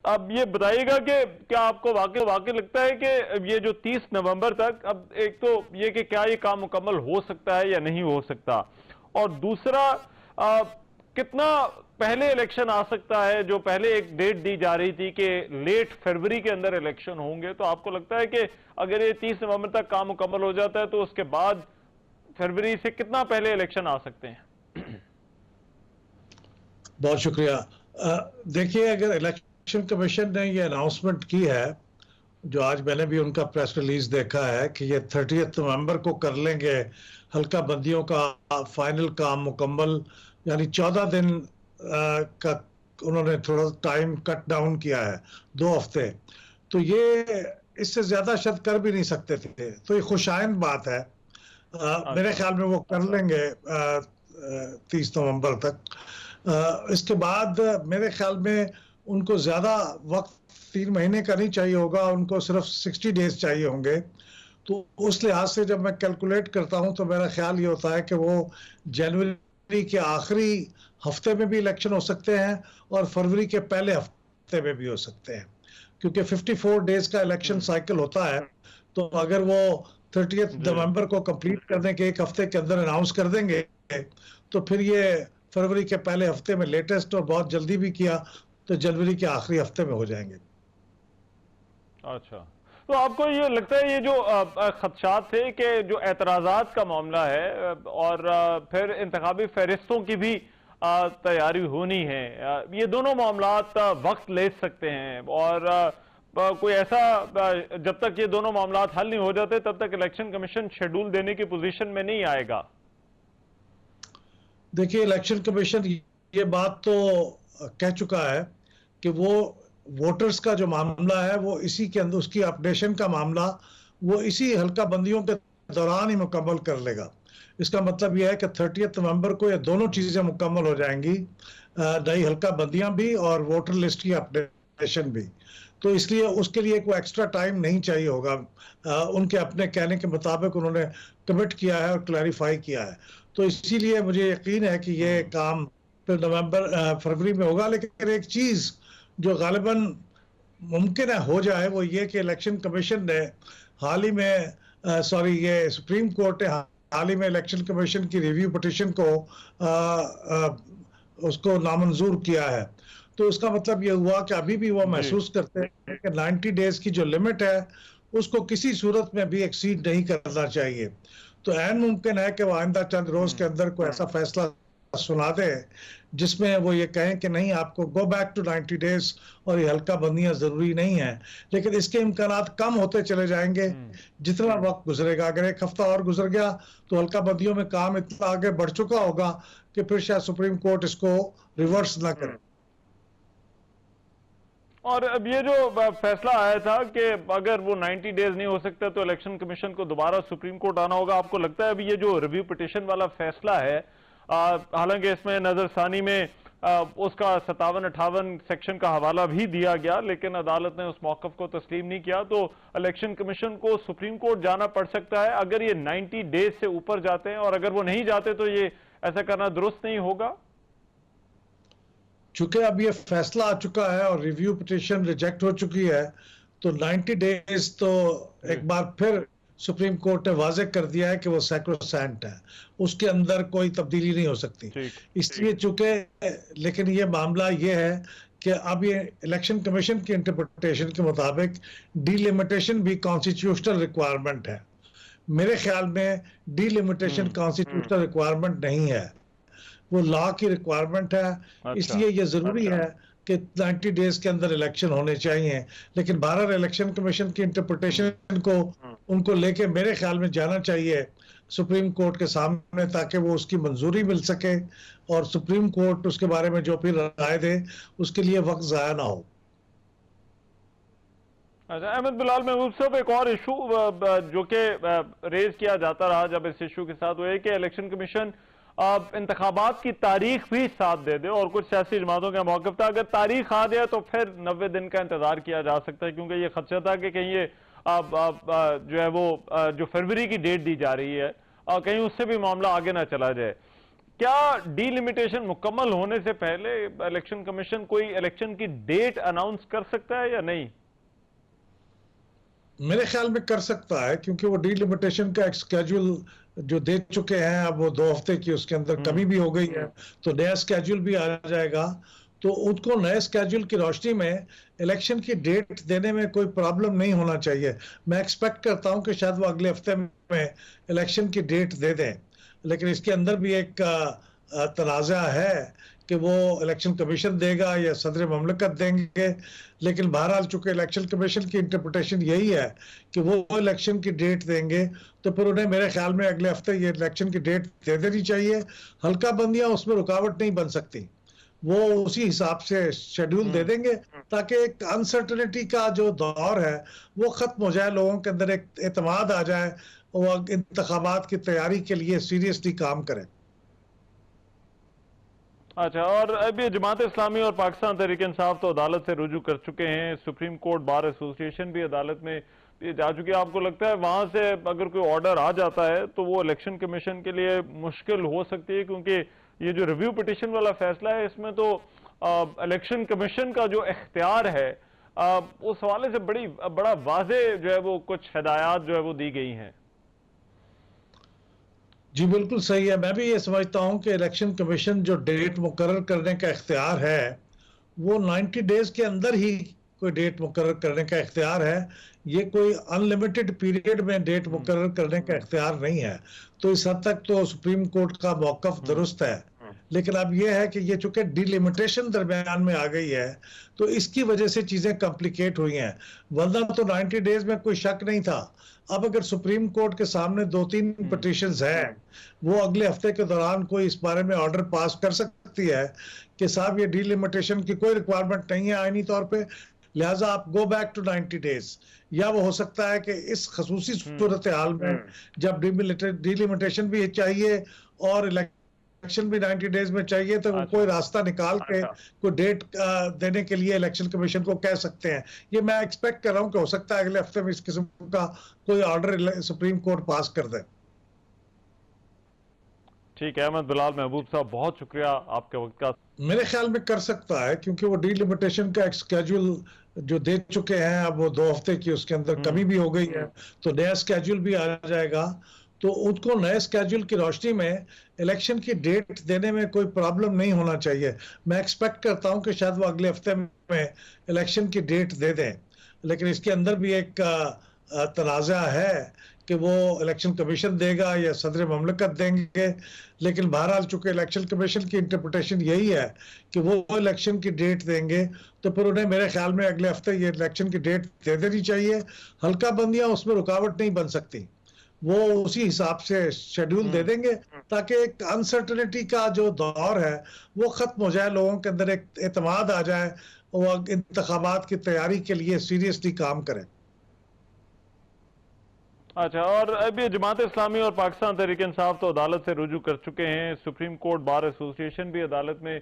अब ये बताइएगा कि क्या आपको वाकई लगता है कि ये जो 30 नवंबर तक, अब एक तो ये कि क्या ये काम मुकम्मल हो सकता है या नहीं हो सकता, और दूसरा कितना पहले इलेक्शन आ सकता है? जो पहले एक डेट दी जा रही थी कि लेट फरवरी के अंदर इलेक्शन होंगे, तो आपको लगता है कि अगर ये 30 नवंबर तक काम मुकम्मल हो जाता है तो उसके बाद फरवरी से कितना पहले इलेक्शन आ सकते हैं? बहुत शुक्रिया। देखिए, अगर इलेक्शन कमीशन ने ये अनाउंसमेंट की है, जो आज मैंने भी उनका प्रेस रिलीज देखा है कि ये 30 नवंबर को कर लेंगे हल्का बंदियों का फाइनल काम मुकम्मल, यानी 14 दिन का उन्होंने थोड़ा टाइम कट डाउन किया है, 2 हफ्ते। तो ये इससे ज्यादा शायद कर भी नहीं सकते थे, तो ये खुशाइन बात है। मेरे ख्याल में वो कर लेंगे 30 नवंबर तक। इसके बाद मेरे ख्याल में उनको ज्यादा वक्त 3 महीने का नहीं चाहिए होगा, उनको सिर्फ 60 डेज चाहिए होंगे। तो उस लिहाज से जब मैं कैलकुलेट करता हूं तो मेरा ख्याल ये होता है कि वो जनवरी के आखिरी हफ्ते में भी इलेक्शन हो सकते हैं और फरवरी के पहले हफ्ते में भी हो सकते हैं, क्योंकि 54 डेज का इलेक्शन साइकिल होता है। तो अगर वो 30 नवंबर को कंप्लीट करने के 1 हफ्ते के अंदर अनाउंस कर देंगे तो फिर ये फरवरी के पहले हफ्ते में लेटेस्ट, और बहुत जल्दी भी किया तो जनवरी के आखिरी हफ्ते में हो जाएंगे। अच्छा, तो आपको ये लगता है ये जो खदशात थे कि जो एतराज़ात का मामला है और फिर इंतखाबी फहरिस्तों की भी तैयारी होनी है, ये दोनों मामलात वक्त ले सकते हैं, और कोई ऐसा जब तक ये दोनों मामलात हल नहीं हो जाते तब तक इलेक्शन कमीशन शेड्यूल देने की पोजीशन में नहीं आएगा? देखिए, इलेक्शन कमीशन ये बात तो कह चुका है कि वो वोटर्स का जो मामला है वो इसी के अंदर, उसकी अपडेशन का मामला वो इसी हल्का बंदियों के दौरान ही मुकम्मल कर लेगा। इसका मतलब यह है कि 30 नवंबर को ये दोनों चीजें मुकम्मल हो जाएंगी, नई हल्का बंदियां भी और वोटर लिस्ट की अपडेशन भी। तो इसलिए उसके लिए कोई एक्स्ट्रा टाइम नहीं चाहिए होगा। उनके अपने कहने के मुताबिक उन्होंने कमिट किया है और क्लैरिफाई किया है। तो इसीलिए मुझे यकीन है कि ये काम फिर फरवरी में होगा। लेकिन एक चीज जो गालिबन मुमकिन है हो जाए वो ये कि इलेक्शन कमीशन ने हाल ही में ये सुप्रीम कोर्ट ने हाल ही में इलेक्शन कमीशन की रिव्यू पिटीशन को उसको नामंजूर किया है। तो उसका मतलब ये हुआ कि अभी भी वो महसूस करते हैं कि 90 डेज की जो लिमिट है उसको किसी सूरत में भी एक्सीड नहीं करना चाहिए। तो ऐन मुमकिन है कि वो आइंदा चंद रोज के अंदर कोई ऐसा फैसला सुना दे जिसमें वो ये कहें कि नहीं, आपको गो बैक टू 90 डेज और ये हल्का बंदियां जरूरी नहीं है। लेकिन इसके इम्कानात कम होते चले जाएंगे जितना वक्त गुजरेगा। अगर 1 हफ्ता और गुजर गया तो हल्का बंदियों में काम इतना आगे बढ़ चुका होगा कि फिर शायद सुप्रीम कोर्ट इसको रिवर्स ना करे। और अब ये जो फैसला आया था कि अगर वो 90 डेज नहीं हो सकता तो इलेक्शन कमीशन को दोबारा सुप्रीम कोर्ट आना होगा, आपको लगता है अभी ये जो रिव्यू पिटीशन वाला फैसला है, हालांकि इसमें नजरसानी में उसका 57-58 सेक्शन का हवाला भी दिया गया, लेकिन अदालत ने उस मौकफ को तस्लीम नहीं किया, तो इलेक्शन कमीशन को सुप्रीम कोर्ट जाना पड़ सकता है अगर ये 90 डेज से ऊपर जाते हैं, और अगर वो नहीं जाते तो ये ऐसा करना दुरुस्त नहीं होगा। चूंकि अब ये फैसला आ चुका है और रिव्यू पिटीशन रिजेक्ट हो चुकी है, तो 90 डेज तो एक बार फिर सुप्रीम कोर्ट ने वाजे कर दिया है कि वो सैक्रोसैंट है, उसके अंदर कोई तब्दीली नहीं हो सकती। इसलिए चूंकि, लेकिन ये मामला ये है कि अब ये इलेक्शन कमीशन की इंटरप्रिटेशन के मुताबिक डीलिमिटेशन भी कॉन्स्टिट्यूशनल रिक्वायरमेंट है। मेरे ख्याल में डीलिमिटेशन कॉन्स्टिट्यूशनल रिक्वायरमेंट नहीं है, वो लॉ की रिक्वायरमेंट है। इसलिए ये जरूरी है कि 90 डेज के अंदर इलेक्शन होने चाहिए। लेकिन भारत इलेक्शन कमीशन की इंटरप्रिटेशन को उनको लेके मेरे ख्याल में जाना चाहिए सुप्रीम कोर्ट के सामने, ताकि वो उसकी मंजूरी मिल सके और सुप्रीम कोर्ट उसके बारे में जो भी राय दे उसके लिए वक्त जाया ना हो। अच्छा, अहमद बिलाल महबूब साहब, एक और इशू जो कि रेज किया जाता रहा जब इस इशू के साथ, वो है कि इलेक्शन कमीशन इंतखाबात की तारीख भी साथ दे दे, और कुछ सियासी जमातों का मौक़िफ़ था अगर तारीख आ जाए तो फिर 90 दिन का इंतजार किया जा सकता है, क्योंकि ये खदशा था कि कहीं ये जो है वो जो फरवरी की डेट दी जा रही है कहीं उससे भी मामला आगे ना चला जाए। क्या डीलिमिटेशन मुकम्मल होने से पहले इलेक्शन कमीशन कोई इलेक्शन की डेट अनाउंस कर सकता है या नहीं? मेरे ख्याल में कर सकता है, क्योंकि वो डीलिमिटेशन का एक स्केड्यूल जो दे चुके हैं, अब वो 2 हफ्ते की उसके अंदर कमी भी हो गई है, तो नया स्केड्यूल भी आ जाएगा। तो उनको नए स्केड्यूल की रोशनी में इलेक्शन की डेट देने में कोई प्रॉब्लम नहीं होना चाहिए। मैं एक्सपेक्ट करता हूं कि शायद वो अगले हफ्ते में इलेक्शन की डेट दे दें, लेकिन इसके अंदर भी एक तनाज़ा है कि वो इलेक्शन कमीशन देगा या सदर ममलकत देंगे। लेकिन बहरहाल चूंकि इलेक्शन कमीशन की इंटरप्रिटेशन यही है कि वो इलेक्शन की डेट देंगे, तो फिर उन्हें मेरे ख्याल में अगले हफ्ते ये इलेक्शन की डेट दे देनी चाहिए। हल्का बंदियां उसमें रुकावट नहीं बन सकती, वो उसी हिसाब से शेड्यूल दे देंगे ताकि एक अनसर्टेनिटी का जो दौर है वो खत्म हो जाए, लोगों के अंदर एक एतमाद आ जाए, वो इंतखाबात की तैयारी के लिए सीरियसली काम करें। अच्छा, और अभी जमात इस्लामी और पाकिस्तान तहरीक इंसाफ तो अदालत से रुजू कर चुके हैं, सुप्रीम कोर्ट बार एसोसिएशन भी अदालत में जा चुकी है। आपको लगता है वहां से अगर कोई ऑर्डर आ जाता है तो वो इलेक्शन कमीशन के लिए मुश्किल हो सकती है, क्योंकि ये जो रिव्यू पिटीशन वाला फैसला है इसमें तो इलेक्शन कमीशन का जो इख्तियार है उस हवाले से बड़ा वाजे जो है वो कुछ हिदायत जो है वो दी गई हैं। जी बिल्कुल सही है। मैं भी ये समझता हूं कि इलेक्शन कमीशन जो डेट मुकर्रर करने का इख्तियार है वो 90 डेज के अंदर ही कोई डेट मुकर्रर करने का इख्तियार है। ये कोई अनलिमिटेड पीरियड में डेट मुकर्रर करने का इख्तियार नहीं है। तो इस हद तक तो सुप्रीम कोर्ट का मौकफ दुरुस्त है। लेकिन अब यह है कि ये चूंकि डिलिमिटेशन दरमियान में आ गई है तो इसकी वजह से चीजें कॉम्प्लिकेट हुई हैं, वरना तो 90 डेज में कोई शक नहीं था। अब अगर सुप्रीम कोर्ट के सामने 2-3 पिटीशंस हैं, वो अगले हफ्ते के दौरान कोई इस बारे में ऑर्डर पास कर सकती है कि साहब ये डिलिमिटेशन की कोई रिक्वायरमेंट नहीं है आईनी तौर पे, लिहाजा आप गो बैक टू 90 डेज। या वो हो सकता है कि इस खसूसी सूरत हाल में जब डिलिमिटेशन भी चाहिए और इलेक्शन भी 90 डेज में चाहिए, तो कोई रास्ता निकाल के कोई डेट देने के लिए इलेक्शन कमीशन को कह सकते हैं। ये मैं एक्सपेक्ट कर रहा हूं कि हो सकता है अगले हफ्ते में इस किस्म का कोई ऑर्डर सुप्रीम कोर्ट पास कर दे। ठीक है अहमद बिलाल महबूब साहब, बहुत शुक्रिया आपके वक्त का। मेरे ख्याल में कर सकता है, क्योंकि वो डिलिमिटेशन का एक स्केड्यूल जो दे चुके हैं, अब वो 2 हफ्ते की उसके अंदर कमी भी हो गई है, तो नया स्केड्यूल भी आ जाएगा। तो उनको नए स्केड्यूल की रोशनी में इलेक्शन की डेट देने में कोई प्रॉब्लम नहीं होना चाहिए। मैं एक्सपेक्ट करता हूं कि शायद वो अगले हफ्ते में इलेक्शन की डेट दे दें, लेकिन इसके अंदर भी एक तनाज़ा है कि वो इलेक्शन कमीशन देगा या सदर ममलकत देंगे। लेकिन बहरहाल चूंकि इलेक्शन कमीशन की इंटरप्रिटेशन यही है कि वो इलेक्शन की डेट देंगे, तो फिर उन्हें मेरे ख्याल में अगले हफ्ते ये इलेक्शन की डेट दे देनी चाहिए। हल्का बंदियां उसमें रुकावट नहीं बन सकती, वो उसी हिसाब से शेड्यूल दे देंगे ताकि एक अनसर्टेनिटी का जो दौर है वो खत्म हो जाए, लोगों के अंदर एक एतमाद आ जाए, वो इंतखाबात की तैयारी के लिए सीरियसली काम करें। अच्छा, और अभी जमात इस्लामी और पाकिस्तान तहरीक इंसाफ तो अदालत से रुजू कर चुके हैं, सुप्रीम कोर्ट बार एसोसिएशन भी अदालत में